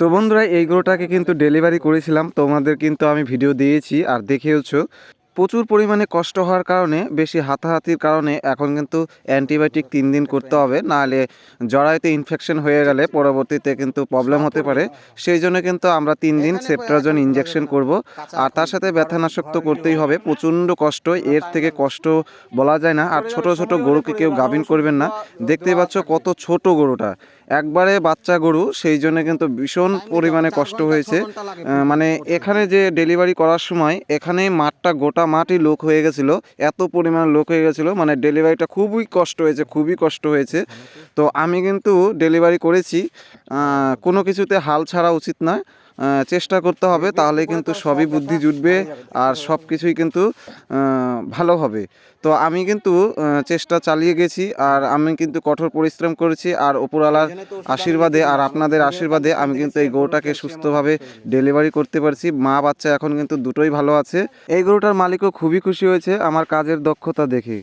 তো বন্ধুরা এই গরুটাকে কিন্তু ডেলিভারি করেছিলাম, তোমাদের কিন্তু আমি ভিডিও দিয়েছি আর দেখেওছো। প্রচুর পরিমাণে কষ্ট হওয়ার কারণে, বেশি হাতাহাতির কারণে এখন কিন্তু অ্যান্টিবায়োটিক 3 দিন করতে হবে, নাহলে জরায়ুতে ইনফেকশন হয়ে গেলে পরবর্তীতে কিন্তু প্রবলেম হতে পারে। সেই জন্য কিন্তু আমরা 3 দিন সেপ্ট্রাজোন ইঞ্জেকশন করব, আর তার সাথে ব্যথানাশক তো করতেই হবে। প্রচণ্ড কষ্ট, এর থেকে কষ্ট বলা যায় না। আর ছোট ছোট গরুকে কেউ গাভিন করবেন না। দেখতেই পাচ্ছ কত ছোট গরুটা, একবারে বাচ্চা গরু, সেই জন্য কিন্তু ভীষণ পরিমাণে কষ্ট হয়েছে। মানে এখানে যে ডেলিভারি করার সময় এখানে মাঠটা, গোটা মাঠই লোক হয়ে গেছিলো, এত পরিমাণ লোক হয়ে গেছিলো, মানে ডেলিভারিটা খুবই কষ্ট হয়েছে, খুবই কষ্ট হয়েছে। তো আমি কিন্তু ডেলিভারি করেছি, কোনো কিছুতে হাল ছাড়া উচিত নয়, চেষ্টা করতে হবে, তাহলে কিন্তু সবই বুদ্ধি জুটবে আর সব কিছুই কিন্তু ভালো হবে। তো আমি কিন্তু চেষ্টা চালিয়ে গেছি, আর আমি কিন্তু কঠোর পরিশ্রম করেছি, আর উপরওয়ালার আশীর্বাদে আর আপনাদের আশীর্বাদে আমি কিন্তু এই গরুটাকে সুস্থভাবে ডেলিভারি করতে পারছি। মা বাচ্চা এখন কিন্তু দুটোই ভালো আছে। এই গরুটার মালিকও খুবই খুশি হয়েছে আমার কাজের দক্ষতা দেখে।